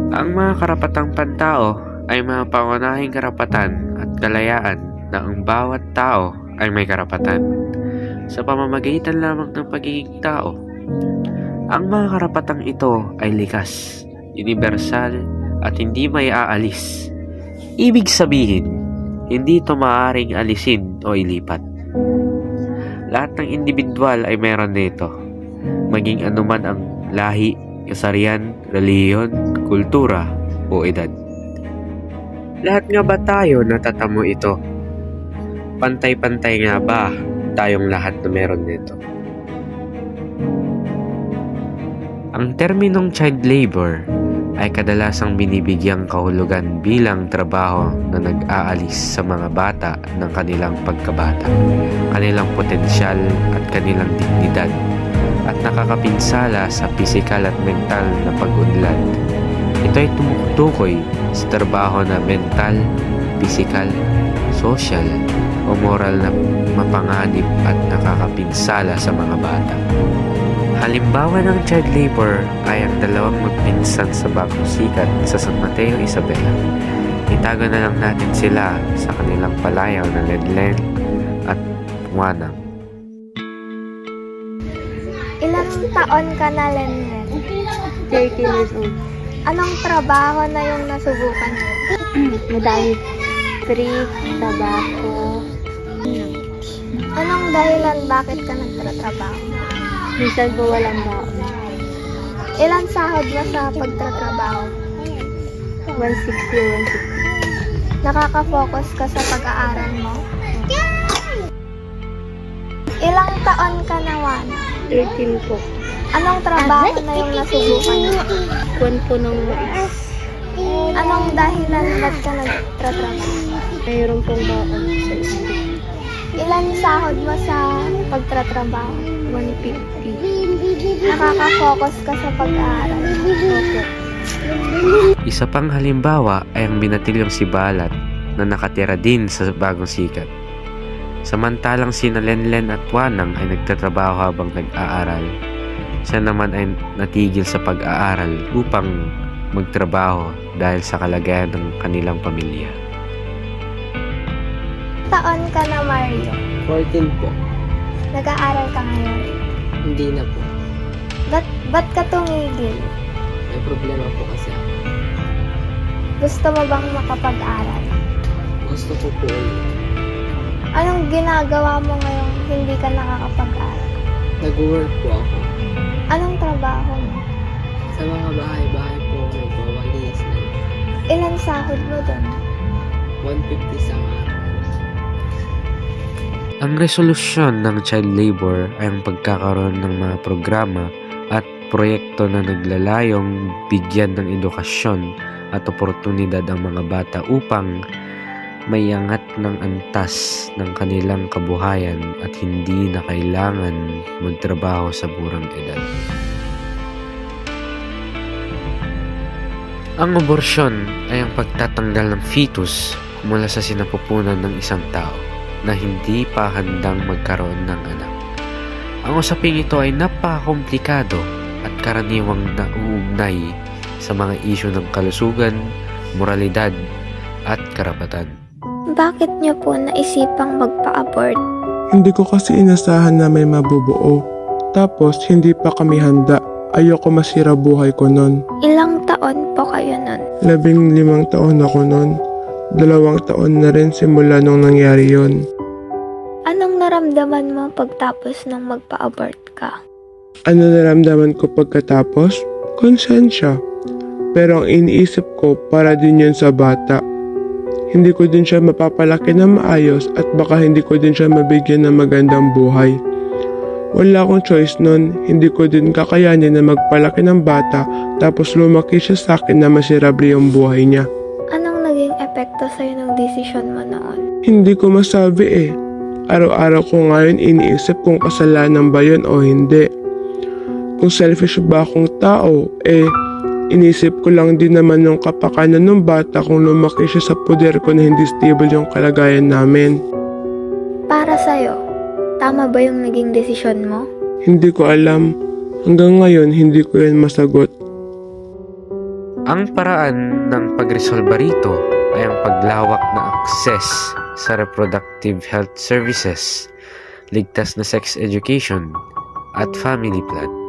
Ang mga karapatang pantao ay mga pangunahing karapatan at kalayaan na ang bawat tao ay may karapatan sa pamamagitan lamang ng pagiging tao. Ang mga karapatang ito ay likas, universal at hindi may aalis. Ibig sabihin, hindi ito maaaring alisin o ilipat. Lahat ng individual ay meron nito, maging anuman ang lahi, kasarian, relihiyon, kultura o edad. Lahat nga ba tayo natatamo ito? Pantay-pantay nga ba tayong lahat na meron nito? Ang terminong child labor ay kadalasang binibigyang kahulugan bilang trabaho na nag-aalis sa mga bata ng kanilang pagkabata, kanilang potensyal at kanilang dignidad, at nakakapinsala sa pisikal at mental na pag-unlad. Ito ay tumutukoy sa trabaho na mental, pisikal, social o moral na mapanganib at nakakapinsala sa mga bata. Halimbawa ng child labor ay ang dalawang magpinsan sa Bagong Sikat sa San Mateo, Isabela. Itago na lang natin sila sa kanilang palayaw na Lenlen at Wanang. Ilang taon ka na, Lenlen? 13 years old. Anong trabaho na yung nasubukan mo? Madami. Free, tabako. Anong dahilan bakit ka nagtatrabaho? Minsan po walang baon. Ilan sahod mo sa pagtatrabaho? 160, 160. Nakaka-focus ka sa pag-aaral mo? Ilang taon ka na, Wana? 13 po. Anong trabaho na yung nasubukan mo? Kuwan po ng mais. Anong dahilan ba't ka nagtatrabaho? Mayroon pong baon sa isip. Ilan sahod mo sa pagtatrabaho? 150. Nakaka-focus ka sa pag-aaral? Opo. Isa pang halimbawa ay ang binatilyong si Balat na nakatira din sa Bagong Sikat. Samantalang sina Lenlen at Wanang ay nagtatrabaho habang nag-aaral. Siya naman ay natigil sa pag-aaral upang magtrabaho dahil sa kalagayan ng kanilang pamilya. Taon ka na, Mario? 14 po. Nag-aaral ka ngayon? Hindi na po. Ba't ka tumigil? May problema po kasi ako. Gusto mo bang makapag-aral? Gusto ko po ulit. Anong ginagawa mo ngayong hindi ka nakakapag-aral? Nag-work po ako. Anong trabaho mo? Sa mga bahay-bahay po nagwawalis na Ilan sahod mo doon? 150 sa araw. Ang resolusyon ng child labor ay ang pagkakaroon ng mga programa at proyekto na naglalayong bigyan ng edukasyon at oportunidad ang mga bata upang maiangat ng antas ng kanilang kabuhayan at hindi na kailangan magtrabaho sa murang edad. Ang aborsyon ay ang pagtatanggal ng fetus mula sa sinapupunan ng isang tao na hindi pa handang magkaroon ng anak. Ang usaping ito ay napakakomplikado at karaniwang nauugnay sa mga isyu ng kalusugan, moralidad at karapatan. Bakit niyo po naisipang magpa-abort? Hindi ko kasi inasahan na may mabubuo. Tapos hindi pa kami handa. Ayoko masira buhay ko nun. Ilang taon po kayo nun? 15 taon ako nun. 2 taon na rin simula nung nangyari yon. Anong naramdaman mo pagtapos ng magpa-abort ka? Ano naramdaman ko pagkatapos? Konsensya. Pero ang iniisip ko para din yun sa bata. Hindi ko din siya mapapalaki na maayos at baka hindi ko din siya mabigyan ng magandang buhay. Wala akong choice nun, hindi ko din kakayanin na magpalaki ng bata tapos lumaki siya sa akin na miserable yung buhay niya. Anong naging epekto sa'yo ng desisyon mo noon? Hindi ko masabi eh. Araw-araw ko ngayon iniisip kung kasalanan ba yun o hindi. Kung selfish ba akong tao, inisip ko lang din naman yung kapakanan ng bata kung lumaki siya sa poder ko na hindi stable yung kalagayan namin. Para sa'yo, tama ba yung naging desisyon mo? Hindi ko alam. Hanggang ngayon, hindi ko yan masagot. Ang paraan ng pagresolba rito ay ang paglawak na access sa reproductive health services, ligtas na sex education, at family plan.